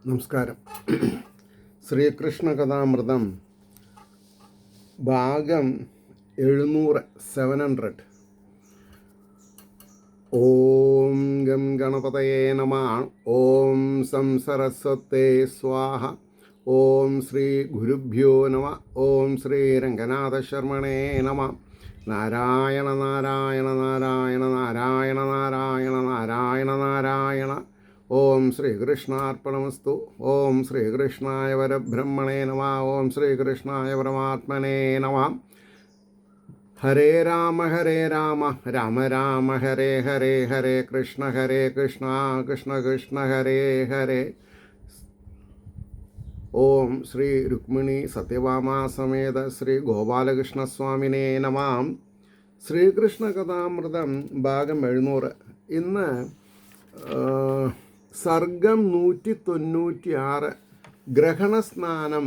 നമസ്കാരം. ശ്രീകൃഷ്ണ കഥാമൃതം ഭാഗം 700. ഓം ഗം ഗണപതയേ നമഃ. ഓം സം സരസ്വതേ സ്വാഹ. ഓം ശ്രീ ഗുരുഭ്യോ നമഃ. ഓം ശ്രീ രംഗനാഥ ശർമ്മണേ നമഃ. നാരായണ നാരായണ നാരായണ നാരായണ നാരായണ നാരായണ നാരായണ. ഓം ശ്രീകൃഷ്ണാർപ്പണമസ്തു. ഓം ശ്രീകൃഷ്ണായ പരബ്രഹ്മണേ നമഃ. ഓം ശ്രീകൃഷ്ണായ പരമാത്മനേ നമഃ. ഹരേ രാമ രാമ രാമ ഹരേ ഹരേ, ഹരേ കൃഷ്ണ കൃഷ്ണ കൃഷ്ണ ഹരേ ഹരേ. ഓം ശ്രീ രുക്മിണി സത്യഭാമ സമേത ശ്രീ ഗോപാലകൃഷ്ണസ്വാമിനേ നമഃ. ശ്രീകൃഷ്ണ കഥാമൃതം ഭാഗം 700. ഇന്ന് സർഗം 196 ഗ്രഹണസ്നാനം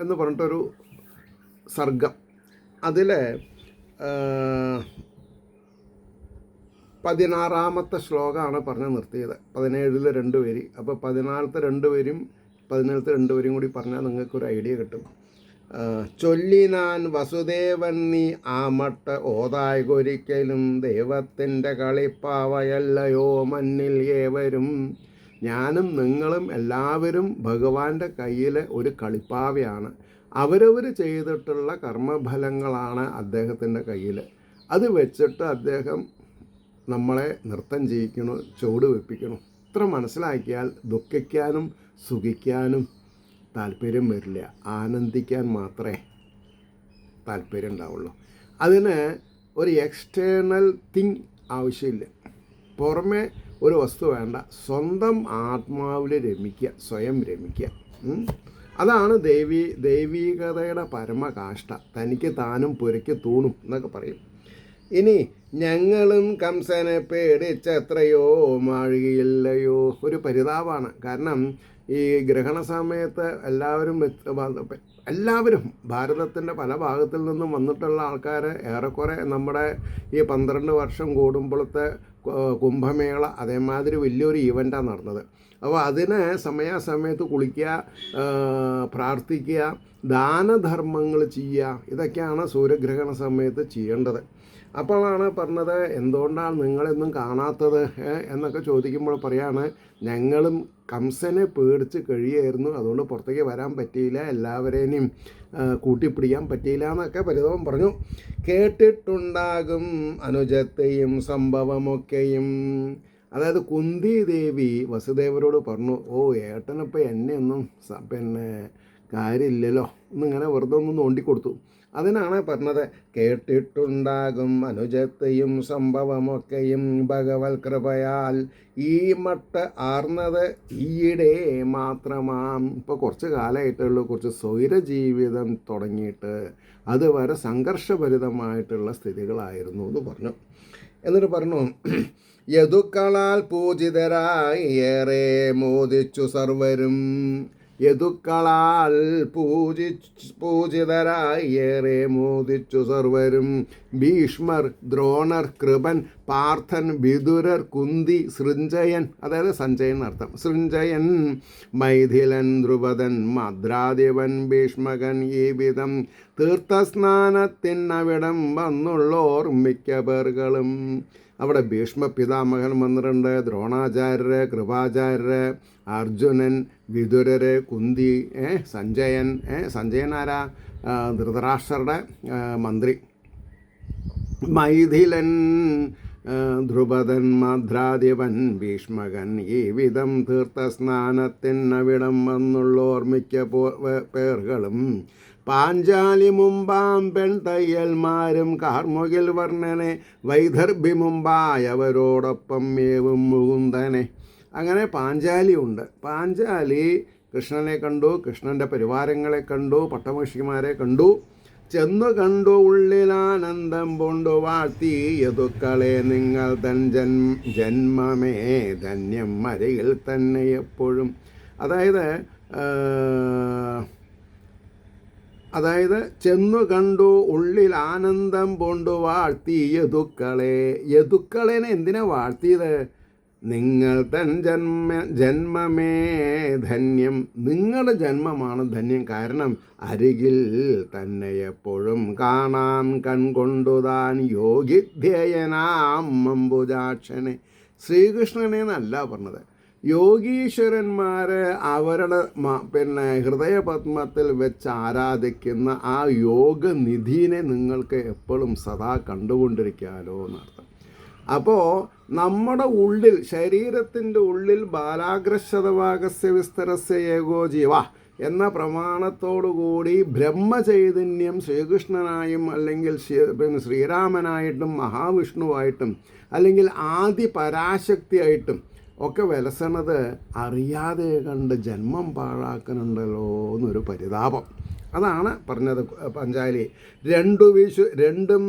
എന്ന് പറഞ്ഞിട്ടൊരു സർഗം. അതിൽ 16ാമത്തെ ശ്ലോകമാണ് പറഞ്ഞ് നിർത്തിയത്. 17 2 വരി. അപ്പോൾ 14 2 വരും 17 2 വരും കൂടി പറഞ്ഞാൽ നിങ്ങൾക്കൊരു ഐഡിയ കിട്ടും. ചൊല്ലിനാൻ വസുദേവൻ നീ ആമട്ട ഓതായ്കൊരിക്കലും ദൈവത്തിൻ്റെ കളിപ്പാവയല്ലയോ മന്നിൽ ഏവരും. ഞാനും നിങ്ങളും എല്ലാവരും ഭഗവാന്റെ കയ്യിൽ ഒരു കളിപ്പാവയാണ്. അവരവർ ചെയ്തിട്ടുള്ള കർമ്മഫലങ്ങളാണ് അദ്ദേഹത്തിൻ്റെ കയ്യിൽ. അത് വെച്ചിട്ട് അദ്ദേഹം നമ്മളെ നൃത്തം ചെയ്യിക്കണു, ചുവട് വെപ്പിക്കണു. ഇത്ര മനസ്സിലാക്കിയാൽ ദുഃഖിക്കാനും സുഖിക്കാനും താല്പര്യം വരില്ല. ആനന്ദിക്കാൻ മാത്രമേ താല്പര്യം ഉണ്ടാവുള്ളൂ. അതിന് ഒരു എക്സ്റ്റേണൽ തിങ് ആവശ്യമില്ല. പുറമെ ഒരു വസ്തു വേണ്ട. സ്വന്തം ആത്മാവിൽ രമിക്കുക, സ്വയം രമിക്കുക. അതാണ് ദൈവീകതയുടെ പരമകാഷ്ഠ. തനിക്ക് താനും പുരയ്ക്ക് തൂണും എന്നൊക്കെ പറയും. ഇനി ഞങ്ങളും കംസനെ പേടിച്ചെത്രയോ മാഴുകയില്ലയോ. ഒരു പരിതാപമാണ്. കാരണം ഈ ഗ്രഹണ സമയത്ത് എല്ലാവരും ഭാരതത്തിൻ്റെ പല ഭാഗത്തിൽ നിന്നും വന്നിട്ടുള്ള ആൾക്കാർ ഏറെക്കുറെ നമ്മുടെ ഈ 12 വർഷം കൂടുമ്പോഴത്തെ കുംഭമേള അതേമാതിരി വലിയൊരു ഈവൻ്റാണ് നടന്നത്. അപ്പോൾ അതിന് സമയാസമയത്ത് കുളിക്കുക, പ്രാർത്ഥിക്കുക, ദാനധർമ്മങ്ങൾ ചെയ്യുക, ഇതൊക്കെയാണ് സൂര്യഗ്രഹണ സമയത്ത് ചെയ്യേണ്ടത്. അപ്പോഴാണ് പറഞ്ഞത്, എന്തുകൊണ്ടാണ് നിങ്ങളെന്നും കാണാത്തത് എന്നൊക്കെ ചോദിക്കുമ്പോൾ പറയാണ്, ഞങ്ങളും കംസനെ പേടിച്ച് കഴിയായിരുന്നു, അതുകൊണ്ട് പുറത്തേക്ക് വരാൻ പറ്റിയില്ല, എല്ലാവരേനും കൂട്ടിപ്പിടിക്കാൻ പറ്റിയില്ല എന്നൊക്കെ പരിതവം പറഞ്ഞു. കേട്ടിട്ടുണ്ടാകും അനുജത്തെയും സംഭവമൊക്കെയും. അതായത് കുന്തി ദേവി വസുദേവരോട് പറഞ്ഞു, ഓ ഏട്ടനിപ്പോൾ എന്നെയൊന്നും കാര്യമില്ലല്ലോ എന്നിങ്ങനെ വെറുതെ ഒന്ന് നോണ്ടിക്കൊടുത്തു. അതിനാണ് പറഞ്ഞത്, കേട്ടിട്ടുണ്ടാകും അനുജത്തെയും സംഭവമൊക്കെയും ഭഗവത് കൃപയാൽ ഈ മട്ട് ആർന്നത് ഈയിടെ മാത്രമാം. ഇപ്പോൾ കുറച്ച് കാലമായിട്ടുള്ളൂ കുറച്ച് സ്വൈരജീവിതം തുടങ്ങിയിട്ട്. അതുവരെ സംഘർഷഭരിതമായിട്ടുള്ള സ്ഥിതികളായിരുന്നു എന്ന് പറഞ്ഞു. എന്നിട്ട് പറഞ്ഞു, യദുക്കളാൽ പൂജിതരായി ഏറെ മോദിച്ചു സർവരും. യദുക്കളാൽ പൂജിതരായി ഏറെ മോദിച്ചു സർവരും. ഭീഷ്മർ, ദ്രോണർ, കൃപൻ, പാർത്ഥൻ, വിതുരർ, കുന്തി, സൃഞ്ജയൻ, അതായത് സഞ്ജയൻ അർത്ഥം, സൃഞ്ജയൻ, മൈഥിലൻ, ദ്രുപദൻ, മദ്രാദിവൻ, ഭീഷ്മകൻ ഈ വിധം തീർത്ഥസ്നാനത്തിനവിടം വന്നുള്ളോർ മിക്ക പേർകളും. അവിടെ ഭീഷ്മ പിതാമഹൻ വന്നിട്ടുണ്ട്, ദ്രോണാചാര്യര്, കൃപാചാര്യര്, അർജുനൻ, വിതുരര്, കുന്തി, സഞ്ജയൻ ആരാ? ധൃതരാഷ്ട്രരുടെ മന്ത്രി. മൈഥിലൻ, ധ്രുപദൻ, മദ്രാദിവൻ, ഭീഷ്മകൻ ഈ വിധം തീർത്ഥസ്നാനത്തിനവിടം വന്നുള്ളോർ മിക്ക പേർകളും. പാഞ്ചാലി മുമ്പാം പെൺതയ്യൽമാരും കാർമുകിൽ വർണ്ണനെ വൈദർഭി മുമ്പായവരോടൊപ്പം മേവും മുകുന്ദനെ. അങ്ങനെ പാഞ്ചാലി ഉണ്ട്. പാഞ്ചാലി കൃഷ്ണനെ കണ്ടു, കൃഷ്ണൻ്റെ പരിവാരങ്ങളെ കണ്ടു, പട്ടമഹിഷിമാരെ കണ്ടു. ചെന്നു കണ്ടു ഉള്ളിലാനന്ദം കൊണ്ടു വാഴ്ത്തി, യദുക്കളെ നിങ്ങൾ തൻ ജന്മമേ ധന്യം മരയിൽ തന്നെ എപ്പോഴും. അതായത് ചെന്നു കണ്ടു ഉള്ളിൽ ആനന്ദം കൊണ്ടു വാഴ്ത്തി യദുക്കളെ. യദുക്കളേനെ എന്തിനാ വാഴ്ത്തിയത്? നിങ്ങൾ തൻ ജന്മമേ ധന്യം. നിങ്ങളുടെ ജന്മമാണ് ധന്യം. കാരണം അരികിൽ തന്നെ എപ്പോഴും കാണാൻ കൺകൊണ്ടുതാൻ യോഗിധ്യേയനാം അംബുജാക്ഷനെ. ശ്രീകൃഷ്ണനെ എന്നല്ല പറഞ്ഞത്. യോഗീശ്വരന്മാർ അവരുടെ ഹൃദയപത്മത്തിൽ വെച്ച് ആരാധിക്കുന്ന ആ യോഗനിധിനെ നിങ്ങൾക്ക് എപ്പോഴും സദാ കണ്ടുകൊണ്ടിരിക്കാമല്ലോ എന്നർത്ഥം. അപ്പോൾ നമ്മുടെ ഉള്ളിൽ, ശരീരത്തിൻ്റെ ഉള്ളിൽ ബാലാഗ്രശതഭാഗസ്യ വിസ്തരസ്യ ഏകോ ജീവ എന്ന പ്രമാണത്തോടുകൂടി ബ്രഹ്മചൈതന്യം ശ്രീകൃഷ്ണനായും അല്ലെങ്കിൽ ശ്രീരാമനായിട്ടും മഹാവിഷ്ണുവായിട്ടും അല്ലെങ്കിൽ ആദി പരാശക്തിയായിട്ടും ഒക്കെ വിലസണത് അറിയാതെ കണ്ട് ജന്മം പാഴാക്കുന്നുണ്ടല്ലോ എന്നൊരു പരിതാപം. അതാണ് പറഞ്ഞത് പഞ്ചാലി. രണ്ടും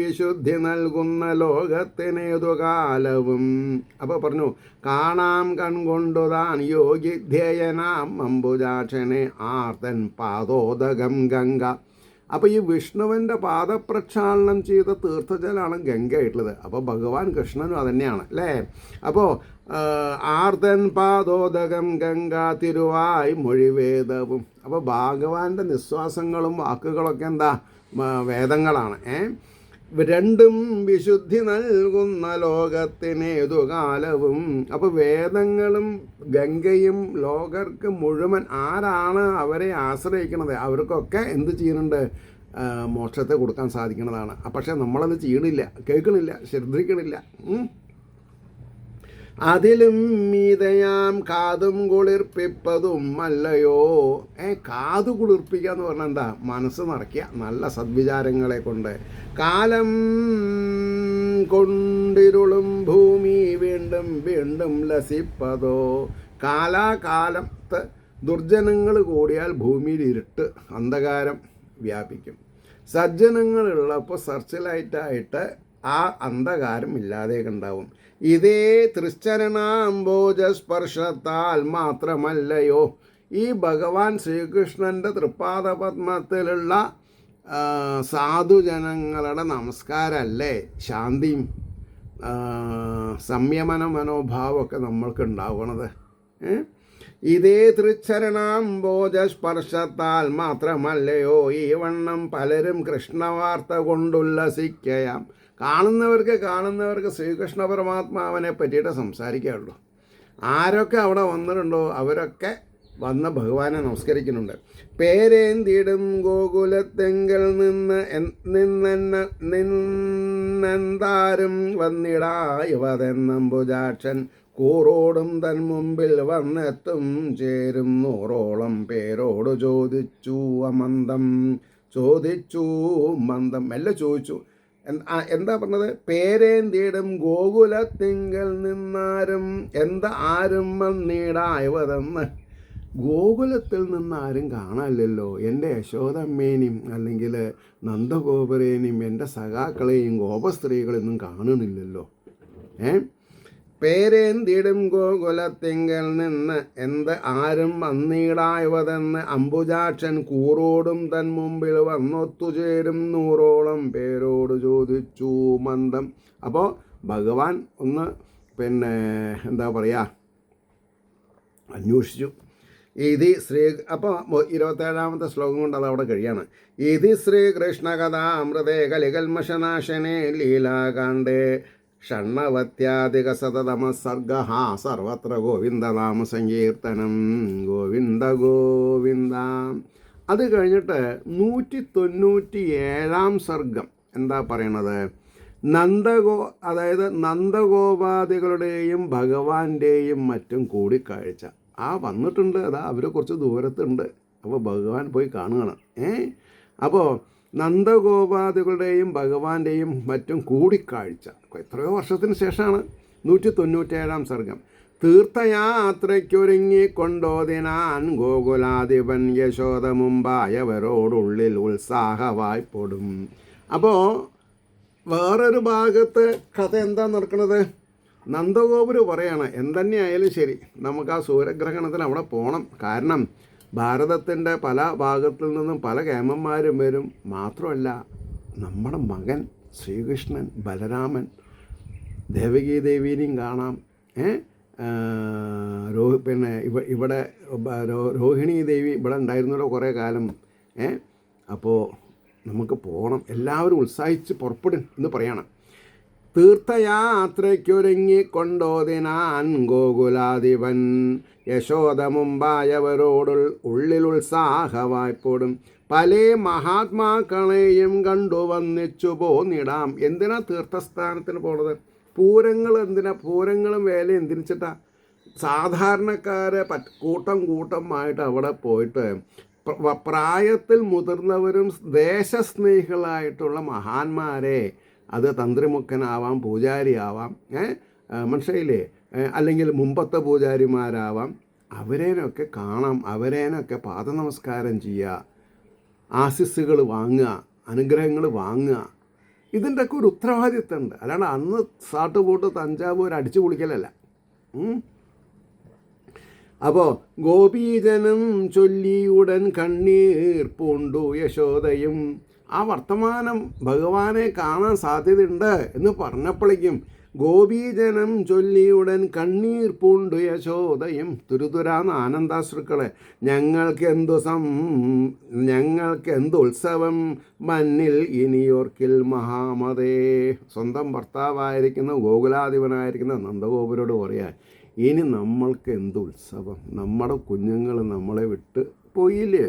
വിശുദ്ധി നൽകുന്ന ലോകത്തിനേതു കാലവും. അപ്പോൾ പറഞ്ഞു, കാണാം കൺകൊണ്ടുതാൻ യോഗിധ്യേയനാം അംബുജാക്ഷനെ ആർത്തൻ പാദോദകം ഗംഗ. അപ്പോൾ ഈ വിഷ്ണുവിൻ്റെ പാദപ്രക്ഷാളനം ചെയ്ത തീർത്ഥജലാണ് ഗംഗയായിട്ടുള്ളത്. അപ്പോൾ ഭഗവാൻ കൃഷ്ണനും അതുതന്നെയാണ് അല്ലേ. അപ്പോൾ ആർത്തൻ പാദോദകം ഗംഗ തിരുവായ് മൊഴിവേദവും. അപ്പോൾ ഭഗവാന്റെ നിശ്വാസങ്ങളും വാക്കുകളൊക്കെ എന്താ, വേദങ്ങളാണ്. രണ്ടും വിശുദ്ധി നൽകുന്ന ലോകത്തിനേതു കാലവും. അപ്പോൾ വേദങ്ങളും ഗംഗയും ലോകർക്ക് മുഴുവൻ ആരാണ് അവരെ ആശ്രയിക്കുന്നത് അവർക്കൊക്കെ എന്ത് ചെയ്യുന്നുണ്ട്, മോക്ഷത്തെ കൊടുക്കാൻ സാധിക്കുന്നതാണ്. പക്ഷേ നമ്മളത് ചെയ്യണില്ല, കേൾക്കണില്ല, ശ്രദ്ധിക്കണില്ല. അതിലും മീതയാം കാതും കുളിർപ്പിപ്പതും അല്ലയോ. കാതു കുളിർപ്പിക്കുക എന്ന് പറഞ്ഞാൽ എന്താ, മനസ്സ് നിറയ്ക്കുക നല്ല സദ്വിചാരങ്ങളെ കൊണ്ട്. കാലം കൊണ്ടിരുളും ഭൂമി വീണ്ടും വീണ്ടും ലസിപ്പതോ. കാലാകാലത്ത് ദുർജനങ്ങൾ കൂടിയാൽ ഭൂമിയിൽ ഇരുട്ട് അന്ധകാരം വ്യാപിക്കും. സജ്ജനങ്ങളുള്ളപ്പോൾ സെർച്ച് ആ അന്ധകാരം ഇല്ലാതെയുണ്ടാവും. ഇതേ തൃശ്ചരണാംബോജസ്പർശത്താൽ മാത്രമല്ലയോ. ഈ ഭഗവാൻ ശ്രീകൃഷ്ണൻ്റെ തൃപ്പാദപത്മത്തിലുള്ള സാധുജനങ്ങളുടെ നമസ്കാരമല്ലേ ശാന്തിയും സംയമന മനോഭാവമൊക്കെ നമ്മൾക്ക് ഉണ്ടാവണത്. ഇതേ തൃച്ചരണാംബോജസ്പർശത്താൽ മാത്രമല്ലയോ ഈ വണ്ണം പലരും കൃഷ്ണവാർത്ത കൊണ്ടുല്ലസിക്കയാം. കാണുന്നവർക്ക് ശ്രീകൃഷ്ണ പരമാത്മാവിനെ പറ്റിയിട്ട് സംസാരിക്കാറുള്ളൂ. ആരൊക്കെ അവിടെ വന്നിട്ടുണ്ടോ അവരൊക്കെ വന്ന് ഭഗവാനെ നമസ്കരിക്കുന്നുണ്ട്. പേരേന്തിടും ഗോകുലത്തെങ്കിൽ നിന്നെന്താരും വന്നിടായവതെന്നംബുജാക്ഷൻ കൂറോടും തൻ മുമ്പിൽ വന്നെത്തും ചേരും 100ഓളം പേരോട് ചോദിച്ചു മന്ദം മെല്ലെ ചോദിച്ചു. എന്താ പറഞ്ഞത്? പേരേന്തിടും ഗോകുലത്തിങ്കൽ നിന്നാരും ആരും വന്നിടായവതെന്ന്. ഗോകുലത്തിൽ നിന്നാരും കാണാനില്ലല്ലോ. എൻ്റെ യശോദമ്മേനെയും അല്ലെങ്കിൽ നന്ദഗോപുരേനെയും എൻ്റെ സഖാക്കളെയും ഗോപസ്ത്രീകളെയൊന്നും കാണണില്ലല്ലോ. പേരേന്തിടും ഗോകുലത്തിങ്കൽ നിന്ന് ആരും വന്നിടായവതെന്ന് അംബുജാക്ഷൻ കൂറോടും തൻ മുമ്പിൽ വന്നൊത്തുചേരും 100ഓളം പേരോട് ചോദിച്ചു മന്ദം. അപ്പോൾ ഭഗവാൻ ഒന്ന് എന്താ പറയുക അന്വേഷിച്ചു. അപ്പോൾ 27ാമത്തെ ശ്ലോകം കൊണ്ട് അത് അവിടെ കഴിയാണ്. ഇത് ശ്രീകൃഷ്ണ കഥാമൃതേ കലികൽമഷനാശനെ ലീലാകാണ്ഡേ ഷണ്ണവത്യാധികശതമസർഗ സർവത്ര ഗോവിന്ദനാമ സങ്കീർത്തനം ഗോവിന്ദ ഗോവിന്ദ. അത് കഴിഞ്ഞിട്ട് 197ാം സർഗം എന്താ പറയണത്? അതായത് നന്ദഗോപാദികളുടെയും ഭഗവാന്റെയും മറ്റും കൂടിക്കാഴ്ച. വന്നിട്ടുണ്ട്, അവർ കുറച്ച് ദൂരത്തുണ്ട്. അപ്പോൾ ഭഗവാൻ പോയി കാണുകയാണ്. അപ്പോൾ നന്ദഗോപാദികളുടെയും ഭഗവാന്റെയും മറ്റും കൂടിക്കാഴ്ച എത്രയോ വർഷത്തിന് ശേഷമാണ്. 197ാം സർഗം. തീർത്ഥയാത്രയ്ക്കൊരുങ്ങിക്കൊണ്ടോതിനാൻ ഗോകുലാധിപൻ യശോദ മുമ്പായവരോടുള്ളിൽ ഉത്സാഹവായ്പൊടും. അപ്പോൾ വേറൊരു ഭാഗത്ത് കഥ എന്താ നടക്കുന്നത്? നന്ദഗോപുര് പറയാണ്, എന്തുതന്നെയായാലും ശരി നമുക്ക് ആ സൂര്യഗ്രഹണത്തിന് അവിടെ പോകണം. കാരണം ഭാരതത്തിൻ്റെ പല ഭാഗത്തിൽ നിന്നും പല കേമന്മാരും വരും. മാത്രമല്ല നമ്മുടെ മകൻ ശ്രീകൃഷ്ണൻ, ബലരാമൻ, ദേവകീ ദേവീനെയും കാണാം. പിന്നെ ഇവിടെ രോഹിണി ദേവി ഇവിടെ ഉണ്ടായിരുന്നല്ലോ കുറേ കാലം. അപ്പോൾ നമുക്ക് പോകണം, എല്ലാവരും ഉത്സാഹിച്ച് പുറപ്പെടും എന്ന് പറയണം. തീർത്ഥയാത്രയ്ക്കൊരുങ്ങിക്കൊണ്ടോതിനാൻ ഗോകുലാധിപൻ യശോദ ഉള്ളിൽ ഉത്സാഹവായ്പോടും പല മഹാത്മാക്കളെയും കണ്ടു വന്നിച്ചു പോന്നിടാം. എന്തിനാ തീർത്ഥസ്ഥാനത്തിന് പോണത്? പൂരങ്ങൾ എന്തിനാ? പൂരങ്ങളും വേല എന്തിനിച്ചിട്ടാ? സാധാരണക്കാരെ കൂട്ടമായിട്ട് അവിടെ പോയിട്ട് പ്രായത്തിൽ മുതിർന്നവരും ദേശസ്നേഹികളായിട്ടുള്ള മഹാന്മാരെ, അത് തന്ത്രിമുഖനാവാം, പൂജാരിയാവാം, മനസ്സിലായില്ലേ, അല്ലെങ്കിൽ മുമ്പത്തെ പൂജാരിമാരാവാം, അവരേനൊക്കെ കാണാം, അവരേനൊക്കെ പാദനമസ്കാരം ചെയ്യുക, ആശിസ്സുകൾ വാങ്ങുക, അനുഗ്രഹങ്ങൾ വാങ്ങുക. ഇതിൻ്റെയൊക്കെ ഒരു ഉത്തരവാദിത്തമുണ്ട്. അല്ലാണ്ട് അന്ന് സാട്ടുപൂട്ട് തഞ്ചാവൂർ അടിച്ചു പൊളിക്കലല്ല. അപ്പോൾ ഗോപീജനം ചൊല്ലിയുടൻ കണ്ണീർ പൂണ്ടു യശോദയും. ആ വർത്തമാനം ഭഗവാനെ കാണാൻ സാധ്യതയുണ്ട് എന്ന് പറഞ്ഞപ്പോഴേക്കും ഗോപീജനം ചൊല്ലിയുടൻ കണ്ണീർ പൂണ്ടു യശോദയും. തുരുതുരാന്ന് ആനന്ദാശ്രുക്കളെ, ഞങ്ങൾക്കെന്ത് ഉത്സവം മന്നിൽ ഇനിയോർക്കിൽ മഹാമതേ. സ്വന്തം ഭർത്താവായിരിക്കുന്ന ഗോകുലാധിപനായിരിക്കുന്ന നന്ദഗോപുരോട് പറയാൻ, ഇനി നമ്മൾക്ക് എന്ത് ഉത്സവം? നമ്മുടെ കുഞ്ഞുങ്ങൾ നമ്മളെ വിട്ട് പോയില്ലേ?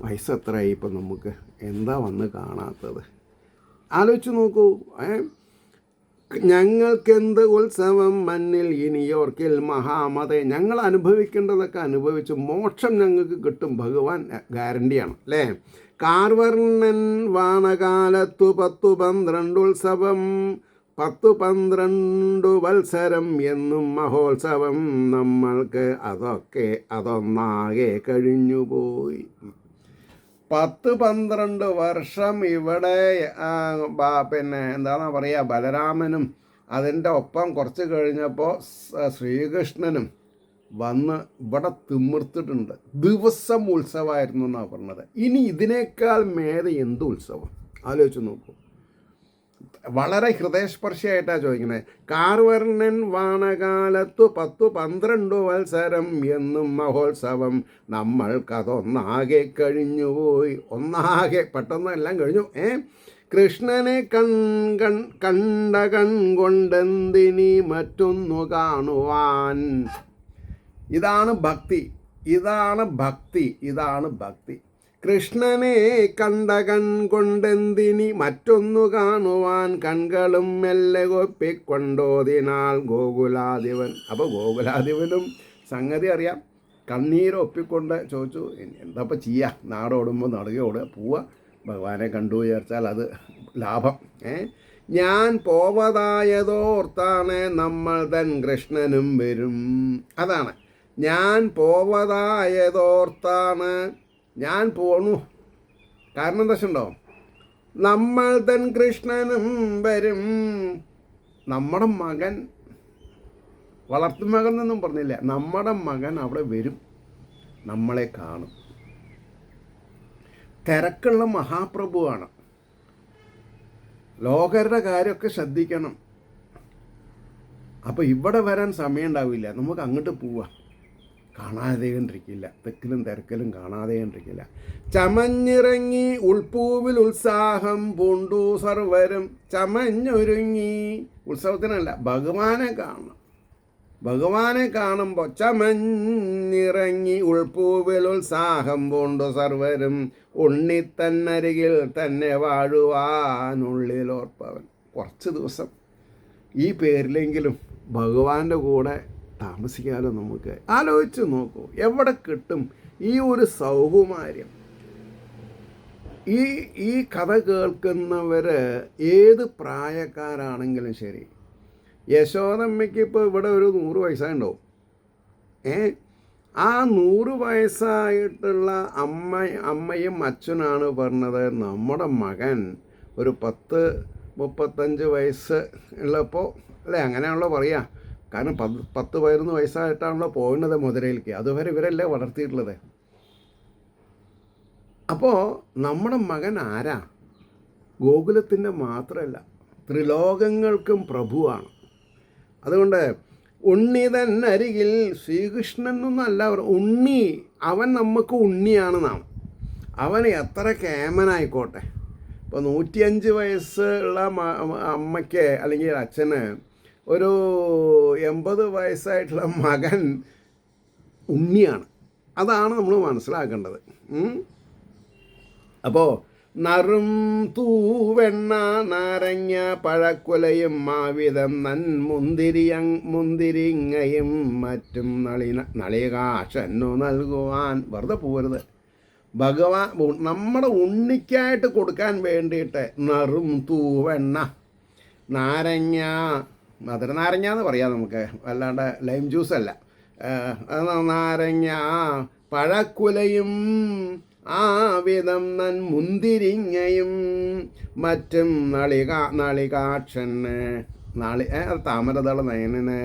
വയസ്സെത്രയായി ഇപ്പം നമുക്ക്? എന്താ വന്ന് കാണാത്തത്? ആലോചിച്ച് നോക്കൂ. ഞങ്ങൾക്കെന്ത് ഉത്സവം മന്നിൽ ഇനിയോർക്കിൽ മഹാമതേ. ഞങ്ങൾ അനുഭവിക്കേണ്ടതൊക്കെ അനുഭവിച്ച് മോക്ഷം ഞങ്ങൾക്ക് കിട്ടും, ഭഗവാൻ ഗ്യാരണ്ടിയാണ് അല്ലേ? കാർവർണ്ണൻ വാണകാലത്തു 10-12 ഉത്സവം, 10-12 വത്സരം എന്നും മഹോത്സവം. നമ്മൾക്ക് അതൊന്നാകെ കഴിഞ്ഞുപോയി. 10-12 വർഷം ഇവിടെ പിന്നെ എന്താണെന്നാ പറയുക, ബലരാമനും അതിൻ്റെ ഒപ്പം കുറച്ച് കഴിഞ്ഞപ്പോൾ ശ്രീകൃഷ്ണനും വന്ന് ഇവിടെ തിമിർത്തിട്ടുണ്ട്. ദിവസം ഉത്സവമായിരുന്നു എന്നാണ് പറഞ്ഞത്. ഇനി ഇതിനേക്കാൾ മേലെ എന്ത് ഉത്സവം? ആലോചിച്ച് നോക്കൂ. വളരെ ഹൃദയസ്പർശിയായിട്ടാണ് ചോദിക്കുന്നത്. കാർവർണ്ണൻ വാണകാലത്തു 10-12 വത്സരം എന്നും മഹോത്സവം. നമ്മൾക്കതൊന്നാകെ കഴിഞ്ഞുപോയി. ഒന്നാകെ പെട്ടെന്ന് എല്ലാം കഴിഞ്ഞു. കൃഷ്ണനെ കണ്ട കൊണ്ടെന്തിനി മറ്റൊന്നു കാണുവാൻ. ഇതാണ് ഭക്തി, ഇതാണ് ഭക്തി, ഇതാണ് ഭക്തി. കൃഷ്ണനെ കണ്ട കൊണ്ടെന്തിനി മറ്റൊന്നു കാണുവാൻ, കൺകളും മെല്ലെ ഒപ്പിക്കൊണ്ടോതിനാൽ ഗോകുലാധിപൻ. അപ്പോൾ ഗോകുലാധിപനും സംഗതി അറിയാം. കണ്ണീരൊപ്പിക്കൊണ്ട് ചോദിച്ചു, എന്താപ്പം ചെയ്യുക? നാടോടുമ്പോൾ നടുകയോടുക, പോവുക, ഭഗവാനെ കണ്ടു വിചാരിച്ചാൽ അത് ലാഭം. ഞാൻ പോവതായതോർത്താണ് നമ്മൾ തൻ കൃഷ്ണനും വരും. അതാണ് ഞാൻ പോവതായതോർത്താണ്. ഞാൻ പോണു. കാരണം എന്താ വെച്ചിട്ടുണ്ടോ? നമ്മൾ തൻ കൃഷ്ണനും വരും. നമ്മുടെ മകൻ, വളർത്തുമകൻ എന്നൊന്നും പറഞ്ഞില്ല, നമ്മുടെ മകൻ അവിടെ വരും, നമ്മളെ കാണും. തിരക്കുള്ള മഹാപ്രഭുവാണ്. ലോകരുടെ കാര്യമൊക്കെ ശ്രദ്ധിക്കണം. അപ്പോൾ ഇവിടെ വരാൻ സമയം ഉണ്ടാവില്ല. നമുക്ക് അങ്ങോട്ട് പോവാം. കാണാതെ കണ്ടിരിക്കില്ല, തെക്കിലും തിരക്കിലും കാണാതെ കണ്ടിരിക്കില്ല. ചമഞ്ഞിറങ്ങി ഉൾപ്പൂവിൽ ഉത്സാഹം പൂണ്ടു സർവരും. ചമഞ്ഞൊരുങ്ങി, ഉത്സവത്തിനല്ല, ഭഗവാനെ കാണണം. ഭഗവാനെ കാണുമ്പോൾ ചമഞ്ഞിറങ്ങി ഉൾപ്പൂവിൽ ഉത്സാഹം പൂണ്ടു സർവരും. ഉണ്ണിത്തന്നരികിൽ തന്നെ വാഴുവാനുള്ളിലോർപ്പവൻ. കുറച്ച് ദിവസം ഈ പേരിലെങ്കിലും ഭഗവാന്റെ കൂടെ താമസിക്കാലോ നമുക്ക്. ആലോചിച്ച് നോക്കൂ, എവിടെ കിട്ടും ഈ ഒരു സൗകുമാര്യം? ഈ കഥ കേൾക്കുന്നവർ ഏത് പ്രായക്കാരാണെങ്കിലും ശരി. യശോദമ്മയ്ക്ക് ഇപ്പോൾ ഇവിടെ ഒരു 100 വയസ്സായിട്ടുണ്ടാവും. ആ 100 വയസ്സായിട്ടുള്ള അമ്മയും അച്ഛനാണ് പറഞ്ഞത്, നമ്മുടെ മകൻ ഒരു 10-35 വയസ്സ് ഉള്ളപ്പോൾ, അല്ലേ, അങ്ങനെയാണല്ലോ പറയുക. കാരണം 10-11 വയസ്സായിട്ടാണല്ലോ പോകുന്നത് മധുരയിലേക്ക്. അതുവരെ ഇവരല്ലേ വളർത്തിയിട്ടുള്ളത്. അപ്പോൾ നമ്മുടെ മകൻ ആരാ? ഗോകുലത്തിൻ്റെ മാത്രമല്ല, ത്രിലോകങ്ങൾക്കും പ്രഭുവാണ്. അതുകൊണ്ട് ഉണ്ണി തന്നരികിൽ ശ്രീകൃഷ്ണൻ എന്നല്ല ഉണ്ണി, അവൻ നമുക്ക് ഉണ്ണിയാണെന്നാണ്. അവൻ എത്ര കേമനായിക്കോട്ടെ, ഇപ്പോൾ 105 വയസ്സുള്ള അമ്മയ്ക്ക് അല്ലെങ്കിൽ അച്ഛന് ഒരു 80 വയസ്സായിട്ടുള്ള മകൻ ഉണ്ണിയാണ്. അതാണ് നമ്മൾ മനസ്സിലാക്കേണ്ടത്. അപ്പോൾ നറും തൂവെണ്ണ നാരങ്ങ പഴക്കുലയും മാവിധം മുന്തിരിങ്ങയും മറ്റും നളികാശന്നു നൽകുവാൻ. വെറുതെ പോരുത്. നമ്മുടെ ഉണ്ണിക്കായിട്ട് കൊടുക്കാൻ വേണ്ടിയിട്ട് നറും തൂവെണ്ണ, നാരങ്ങ, മധുര നാരങ്ങ എന്ന് പറയാം നമുക്ക്, അല്ലാണ്ട് ലൈം ജ്യൂസല്ല. നാരങ്ങ പഴക്കുലയും ആവിധം മുന്തിരിങ്ങയും മറ്റും നളികാക്ഷന് താമരതള നയനന്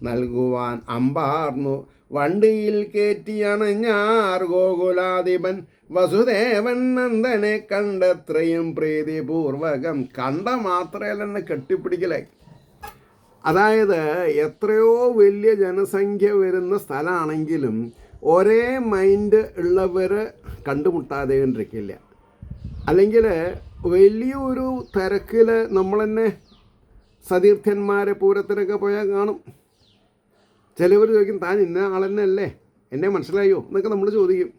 നൽകുവാൻ അമ്പാർന്നു വണ്ടിയിൽ കയറ്റിയാണ് ഞാർ ഗോകുലാധിപൻ വസുദേവൻ നന്ദനെ കണ്ടത്രയും പ്രീതിപൂർവകം. കണ്ട മാത്രമല്ല കെട്ടിപ്പിടിക്കലായി. അതായത് എത്രയോ വലിയ ജനസംഖ്യ വരുന്ന സ്ഥലമാണെങ്കിലും ഒരേ മൈൻഡ് ഉള്ളവർ കണ്ടുമുട്ടാതെ കണ്ടിരിക്കില്ല. അല്ലെങ്കിൽ വലിയൊരു തിരക്കിൽ നമ്മൾ തന്നെ സതീർത്ഥന്മാരെ പൂരത്തിനൊക്കെ പോയാൽ കാണും. ചിലവർ ചോദിക്കും, താൻ ഇന്ന ആളെന്നെ അല്ലേ, എന്നെ മനസ്സിലായോ എന്നൊക്കെ നമ്മൾ ചോദിക്കും.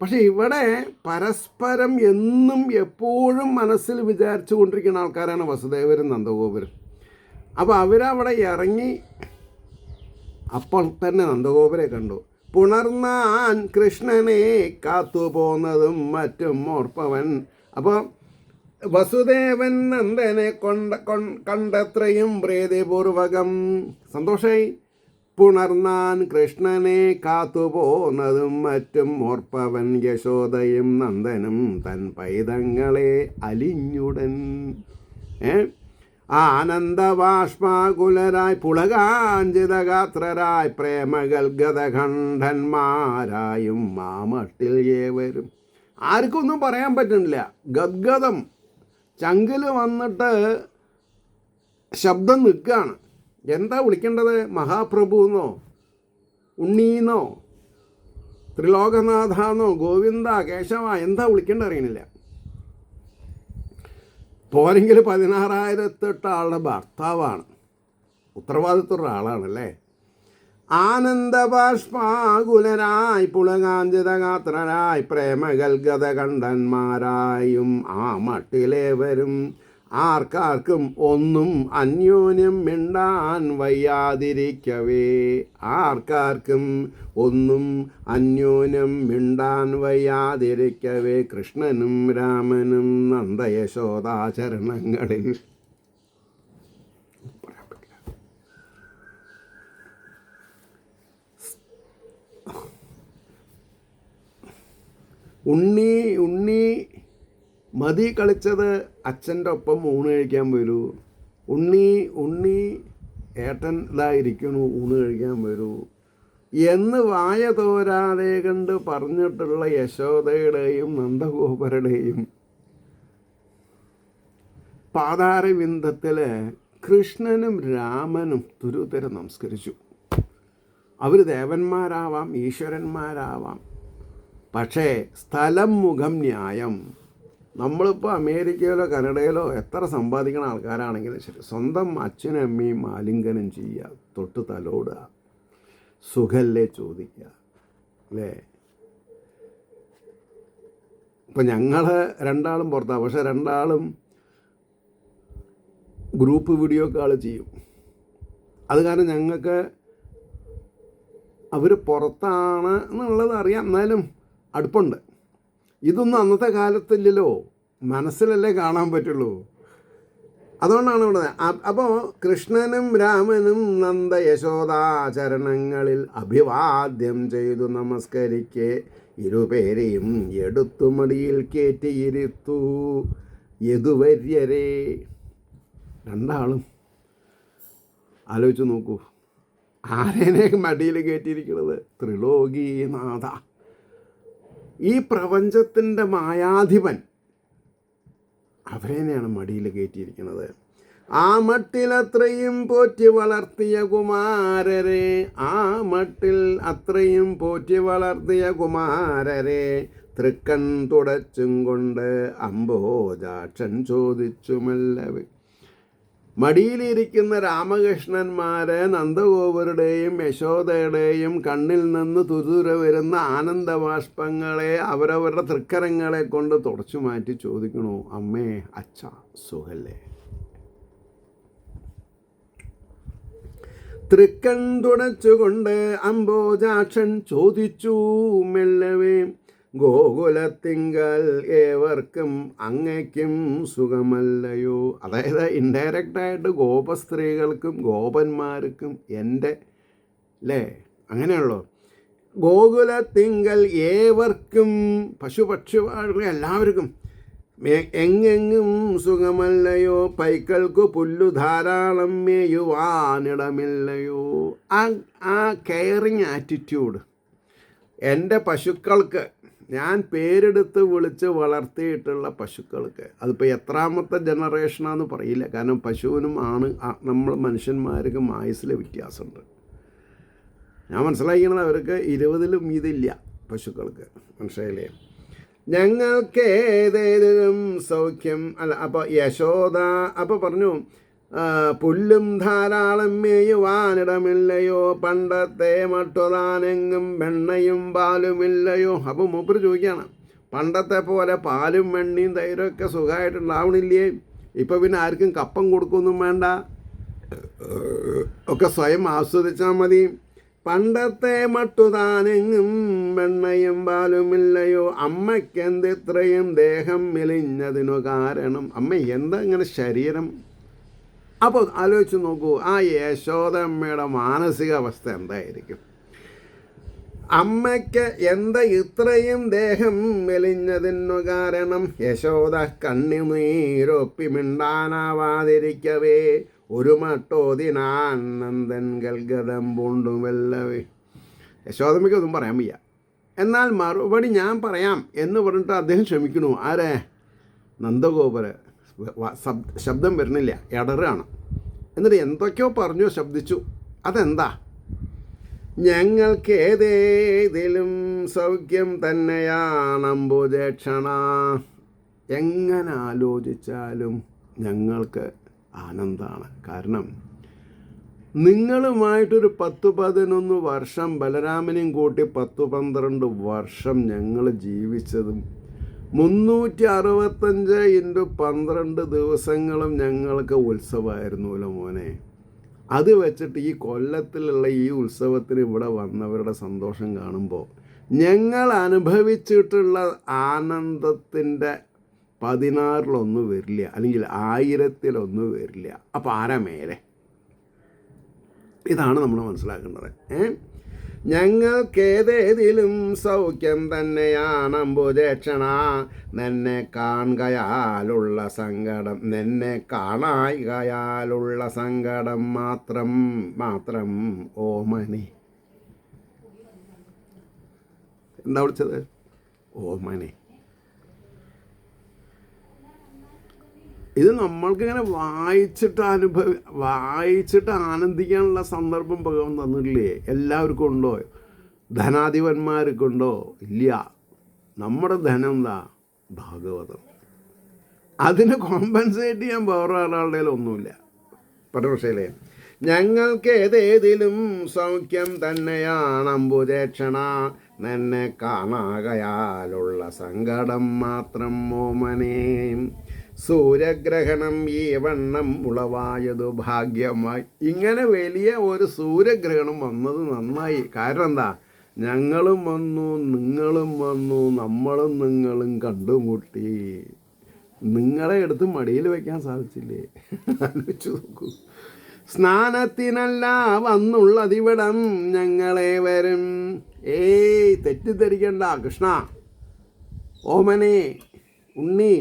പക്ഷെ ഇവിടെ പരസ്പരം എന്നും എപ്പോഴും മനസ്സിൽ വിചാരിച്ചു കൊണ്ടിരിക്കുന്ന ആൾക്കാരാണ് വസുദേവരും നന്ദഗോപരും. അപ്പോൾ അവരവിടെ ഇറങ്ങി അപ്പോൾ തന്നെ നന്ദഗോപരെ കണ്ടു. പുണർന്നാൻ കൃഷ്ണനെ കാത്തുപോന്നതും മറ്റും ഓർപ്പവൻ. അപ്പോൾ വസുദേവൻ നന്ദനെ കണ്ടത്രയും പ്രീതിപൂർവകം സന്തോഷമായി. പുണർന്നാൻ കൃഷ്ണനെ കാത്തുപോന്നതും മറ്റും ഓർപ്പവൻ യശോദയും നന്ദനും തൻ പൈതങ്ങളെ അലിഞ്ഞുടൻ. ആനന്ദബാഷ്പാകുലരായി പുളകാഞ്ചിതഗാത്രരായി പ്രേമഗൽഗതഖണ്ഡന്മാരായും മാമട്ടിൽ ഏവരും. ആർക്കൊന്നും പറയാൻ പറ്റുന്നില്ല. ഗദ്ഗതം ചങ്കിൽ വന്നിട്ട് ശബ്ദം നിൽക്കുകയാണ്. എന്താ വിളിക്കേണ്ടത്? മഹാപ്രഭുവെന്നോ, ഉണ്ണീന്നോ, ത്രിലോകനാഥാന്നോ, ഗോവിന്ദ, കേശവ, എന്താ വിളിക്കേണ്ടത് അറിയണില്ല. പോരെങ്കിൽ 16,008 ആളുടെ ഭർത്താവാണ്, ഉത്തരവാദിത്വമുള്ള ആളാണല്ലേ. ആനന്ദബാഷ്പാകുലരായി പുളകാഞ്ചിതഗാത്രരായി പ്രേമഗൽഗതകണ്ഠന്മാരായും ആ മട്ടിലേവരും ആർക്കാർക്കും ഒന്നും അന്യോന്യം മിണ്ടാൻ വയ്യാതിരിക്കവേ. ആർക്കാർക്കും ഒന്നും അന്യോന്യം മിണ്ടാൻ വയ്യാതിരിക്കവേ കൃഷ്ണനും രാമനും നന്ദയശോദാചരണങ്ങളിൽ. ഉണ്ണി മതി കളിച്ചത് അച്ഛൻ്റെ ഒപ്പം ഊണ് കഴിക്കാൻ വരൂ. ഉണ്ണി ഏട്ടൻ ഇതായിരിക്കണു, ഊണ് കഴിക്കാൻ വരൂ എന്ന് വായ തോരാതെ കണ്ട് പറഞ്ഞിട്ടുള്ള യശോദയുടെയും നന്ദഗോപരുടെയും പാതാരവിന്ദത്തിൽ കൃഷ്ണനും രാമനും തുരുതരം നമസ്കരിച്ചു. അവർ ദേവന്മാരാവാം, ഈശ്വരന്മാരാവാം, പക്ഷേ സ്ഥലം മുഖം ന്യായം. നമ്മളിപ്പോൾ അമേരിക്കയിലോ കാനഡയിലോ എത്ര സമ്പാദിക്കുന്ന ആൾക്കാരാണെങ്കിലും ശരി, സ്വന്തം അച്ഛനും അമ്മയും ആലിംഗനം ചെയ്യുക, തൊട്ട് തലോടുക, സുഖല്ലേ ചോദിക്കുക, അല്ലേ? ഇപ്പം ഞങ്ങൾ രണ്ടാളും പുറത്താണ്, പക്ഷെ രണ്ടാളും ഗ്രൂപ്പ് വീഡിയോ കോൾ ചെയ്യും. അത് കാരണം ഞങ്ങൾക്ക് അവർ പുറത്താണ് എന്നുള്ളത് അറിയാം, എന്നാലും അടുപ്പുണ്ട്. ഇതൊന്നും അന്നത്തെ കാലത്തില്ലല്ലോ, മനസ്സിലല്ലേ കാണാൻ പറ്റുള്ളൂ. അതുകൊണ്ടാണ് ഇവിടെ. അപ്പോൾ കൃഷ്ണനും രാമനും നന്ദ യശോദാചരണങ്ങളിൽ അഭിവാദ്യം ചെയ്തു നമസ്കരിക്കെ ഇരുപേരെയും എടുത്തു മടിയിൽ കയറ്റിയിരുത്തു യദുവര്യരെ. രണ്ടാളും ആലോചിച്ച് നോക്കൂ, ആരേനെ മടിയിൽ കയറ്റിയിരിക്കുന്നത്? ത്രിലോകീനാഥ, ഈ പ്രപഞ്ചത്തിൻ്റെ മായാധിപൻ, അവരേനെയാണ് മടിയിൽ കയറ്റിയിരിക്കുന്നത്. ആ മട്ടിലത്രയും പോറ്റി വളർത്തിയ കുമാരരെ, ആ മട്ടിൽ അത്രയും പോറ്റി വളർത്തിയ കുമാരരെ, തൃക്കൺ തുടച്ചും കൊണ്ട് അംബോജാക്ഷൻ ചോദിച്ചു മെല്ലവേ. മടിയിലിരിക്കുന്ന രാമകൃഷ്ണന്മാരെ നന്ദഗോപരുടെയും യശോദയുടെയും കണ്ണിൽ നിന്ന് തുതുര വരുന്ന ആനന്ദബാഷ്പങ്ങളെ അവരവരുടെ തൃക്കരങ്ങളെ കൊണ്ട് തുടച്ചു മാറ്റി ചോദിക്കണു, അമ്മേ അച്ഛ സുഖല്ലേ? തൃക്കൺ തുടച്ചുകൊണ്ട് അംബോജാക്ഷൻ ചോദിച്ചു മെല്ലവേ, ഗോകുലത്തിങ്കൽ ഏവർക്കും അങ്ങയ്ക്കും സുഖമല്ലയോ? അതായത് ഇൻഡയറക്റ്റായിട്ട് ഗോപസ്ത്രീകൾക്കും ഗോപന്മാർക്കും എൻ്റെ അല്ലേ, അങ്ങനെയുള്ളൂ. ഗോകുലത്തിങ്കൽ ഏവർക്കും പശുപക്ഷികൾക്ക് എല്ലാവർക്കും എങ്ങെങ്ങും സുഖമല്ലയോ? പൈക്കൾക്കു പുല്ലു ധാരാളം മേയുവാനിടമില്ലയോ? ആ കെയറിങ് ആറ്റിറ്റ്യൂഡ് എൻ്റെ പശുക്കൾക്ക്, ഞാൻ പേരെടുത്ത് വിളിച്ച് വളർത്തിയിട്ടുള്ള പശുക്കൾക്ക്, അതിപ്പോൾ എത്രാമത്തെ ജനറേഷനാണെന്ന് പറയില്ല, കാരണം പശുവിനും നമ്മൾ മനുഷ്യന്മാർക്കും ആയുസ്സിൽ വ്യത്യാസമുണ്ട്. ഞാൻ മനസ്സിലാക്കിയത് അവർക്ക് 20-ലും ഇതില്ല പശുക്കൾക്ക്, മനസ്സിലായില്ലേ? ഞങ്ങൾക്ക് ഏതേലും സൗഖ്യം അല്ല. അപ്പോൾ യശോദ അപ്പോൾ പറഞ്ഞു, പുല്ലും ധാരാളം മേയുവാനിടമില്ലയോ? പണ്ടത്തെ മട്ടുതാനെങ്ങും വെണ്ണയും പാലുമില്ലയോ? അപ്പോൾ മൂപ്പര് ചോദിക്കുകയാണ്, പണ്ടത്തെ പോലെ പാലും വെണ്ണയും തൈരൊക്കെ സുഖമായിട്ടുണ്ടാവണില്ലേ? ഇപ്പോൾ പിന്നെ ആർക്കും കപ്പം കൊടുക്കൊന്നും വേണ്ട, ഒക്കെ സ്വയം ആസ്വദിച്ചാൽ മതി. പണ്ടത്തെ മട്ടുതാനെങ്ങും വെണ്ണയും പാലുമില്ലയോ? അമ്മയ്ക്കെന്ത് ഇത്രയും ദേഹം മെലിഞ്ഞതിനു കാരണം? അമ്മ എന്താ ഇങ്ങനെ ശരീരം? അപ്പോൾ ആലോചിച്ച് നോക്കൂ, ആ യശോദമ്മയുടെ മാനസികാവസ്ഥ എന്തായിരിക്കും? അമ്മയ്ക്ക് എന്താ ഇത്രയും ദേഹം മെലിഞ്ഞതിനു കാരണം? യശോദ കണ്ണുനീരൊപ്പി മിണ്ടാനാവാതിരിക്കവേ ഒരു മട്ടോതിനാൻ നന്ദൻ ഗൽഗതം പൂണ്ടുമല്ലവേ. യശോദമ്മയ്ക്ക് ഒന്നും പറയാൻ വയ്യ, എന്നാൽ മറുപടി ഞാൻ പറയാം എന്ന് പറഞ്ഞിട്ട് അദ്ദേഹം ക്ഷമിക്കണു. ആരെ? നന്ദഗോപര്. ശബ്ദം വരുന്നില്ല, ഇടറാണ്. എന്നിട്ട് എന്തൊക്കെയോ പറഞ്ഞു, ശബ്ദിച്ചു. അതെന്താ? ഞങ്ങൾക്ക് ഏതേതിലും സൗഖ്യം തന്നെയാണ് അംബുജേക്ഷണ. എങ്ങനെ ആലോചിച്ചാലും ഞങ്ങൾക്ക് ആനന്ദമാണ്. കാരണം നിങ്ങളുമായിട്ടൊരു 10-11 വർഷം, ബലരാമനെയും കൂട്ടി 10-12 വർഷം ഞങ്ങൾ ജീവിച്ചതും 365 × 12 ദിവസങ്ങളും ഞങ്ങൾക്ക് ഉത്സവമായിരുന്നല്ലോ മോനെ. അത് വെച്ചിട്ട് ഈ കൊല്ലത്തിലുള്ള ഈ ഉത്സവത്തിന് ഇവിടെ വന്നവരുടെ സന്തോഷം കാണുമ്പോൾ ഞങ്ങൾ അനുഭവിച്ചിട്ടുള്ള ആനന്ദത്തിൻ്റെ 16-ലൊന്നും വരില്ല, അല്ലെങ്കിൽ 1000-ലൊന്നും വരില്ല. അപ്പോൾ ആരാ മേലെ? ഇതാണ് നമ്മൾ മനസ്സിലാക്കേണ്ടത്. ഞങ്ങൾക്കേതേതിലും സൗഖ്യം തന്നെയാണ് അംബുജേക്ഷണ. നിന്നെ കാണുകയാലുള്ള സങ്കടം, നിന്നെ കാണായികയാലുള്ള സങ്കടം മാത്രം മാത്രം ഓമനെ. എന്താ വിളിച്ചത്? ഓമനെ. ഇത് നമ്മൾക്കിങ്ങനെ വായിച്ചിട്ട് ആനന്ദിക്കാനുള്ള സന്ദർഭം ഭഗവാൻ തന്നിട്ടില്ലേ? എല്ലാവർക്കും ഉണ്ടോ? ധനാധിപന്മാർക്കുണ്ടോ? ഇല്ല. നമ്മുടെ ധനം എന്താ? ഭാഗവതം. അതിന് കോമ്പൻസേറ്റ് ചെയ്യാൻ വേറെ ഒരാളുടെ ഒന്നുമില്ല. പക്ഷേ ഞങ്ങൾക്ക് ഏതേതിലും സൗഖ്യം തന്നെയാണ് അംബുജേക്ഷണ. നിന്നെ കാണാകയാലുള്ള സങ്കടം മാത്രം ഓമനേ. സൂര്യഗ്രഹണം ഈ വണ്ണം ഉളവായതു ഭാഗ്യമായി. ഇങ്ങനെ വലിയ ഒരു സൂര്യഗ്രഹണം വന്നത് നന്നായി. കാരണം എന്താ? ഞങ്ങളും വന്നു, നിങ്ങളും വന്നു, നമ്മളും നിങ്ങളും കണ്ടുമുട്ടി. നിങ്ങളെ എടുത്ത് മടിയിൽ വയ്ക്കാൻ സാധിച്ചില്ലേ? ആലോചിച്ചു നോക്കൂ. സ്നാനത്തിനല്ല വന്നുള്ളതിവിടം ഞങ്ങളെ വരും. തെറ്റിദ്ധരിക്കണ്ട കൃഷ്ണ, ഓമനെ, ഉണ്ണി.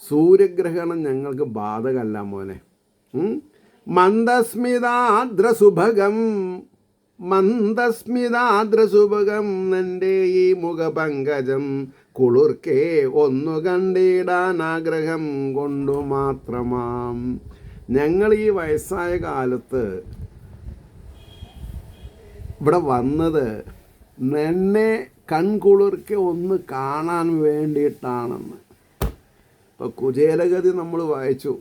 സൂര്യഗ്രഹണം ഞങ്ങൾക്ക് ബാധകമല്ല മോനെ. മന്ദസ്മിതാദ്രസുഭഗം മന്ദസ്മിതാദ്രസുഭകം നിന്റെ ഈ മുഖപങ്കജം കുളിർക്കേ ഒന്നു കണ്ടിടാൻ ആഗ്രഹം കൊണ്ടു മാത്രമാം. ഞങ്ങൾ ഈ വയസ്സായ കാലത്ത് ഇവിടെ വന്നത് നിന്നെ കൺകുളിർക്കെ ഒന്ന് കാണാൻ വേണ്ടിയിട്ടാണെന്ന്. ഇപ്പോൾ കുചേലഗതി നമ്മൾ വായിച്ചു.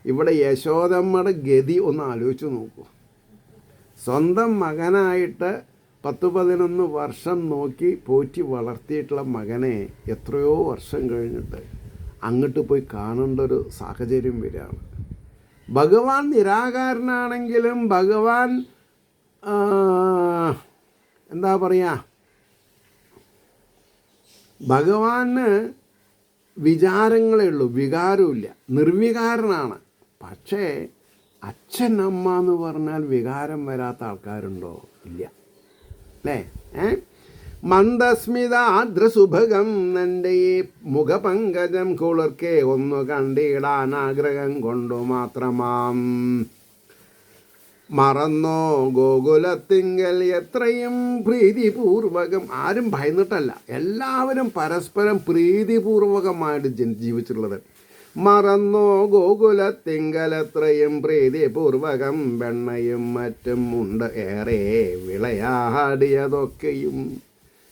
ഇവിടെ യശോദമ്മയുടെ ഗതി ഒന്ന് ആലോചിച്ച് നോക്കൂ. സ്വന്തം മകനായിട്ട് 10-11 വർഷം നോക്കി പോറ്റി വളർത്തിയിട്ടുള്ള മകനെ എത്രയോ വർഷം കഴിഞ്ഞിട്ട് അങ്ങോട്ട് പോയി കാണേണ്ട ഒരു സാഹചര്യം വരികയാണ്. ഭഗവാൻ നിരാകാരനാണെങ്കിലും ഭഗവാൻ എന്താ പറയുക, ഭഗവാന് വിചാരങ്ങളേ ഉള്ളൂ, വികാരമില്ല, നിർവികാരനാണ്. പക്ഷേ അച്ഛൻ അമ്മ എന്ന് പറഞ്ഞാൽ വികാരം വരാത്ത ആൾക്കാരുണ്ടോ? ഇല്ല അല്ലേ? മന്ദസ്മിത ആദ്രസുഭകം നിന്റെ ഈ മുഖപങ്കജം കുളിർക്കെ ഒന്നു കണ്ടിടാൻ ആഗ്രഹം കൊണ്ടു മാത്രമാം. മറന്നോ ഗോകുലത്തിങ്കൽ എത്രയും പ്രീതിപൂർവകം. ആരും ഭയന്നിട്ടല്ല, എല്ലാവരും പരസ്പരം പ്രീതിപൂർവകമായിട്ട് ജീവിച്ചിട്ടുള്ളത്. മറന്നോ ഗോകുലത്തിങ്കൽ എത്രയും പ്രീതിപൂർവകം വെണ്ണയും മറ്റും ഉണ്ട് ഏറെ വിളയാടിയതൊക്കെയും.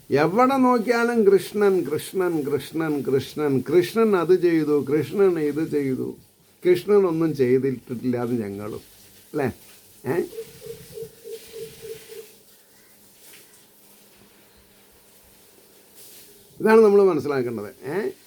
എവിടെ നോക്കിയാലും കൃഷ്ണൻ കൃഷ്ണൻ കൃഷ്ണൻ കൃഷ്ണൻ കൃഷ്ണൻ അത് ചെയ്തു, കൃഷ്ണൻ ഇത് ചെയ്തു. കൃഷ്ണൻ ഒന്നും ചെയ്തിട്ടില്ലാതെ ഞങ്ങളും അല്ലേ? ഇതാണ് നമ്മൾ മനസ്സിലാക്കേണ്ടത്.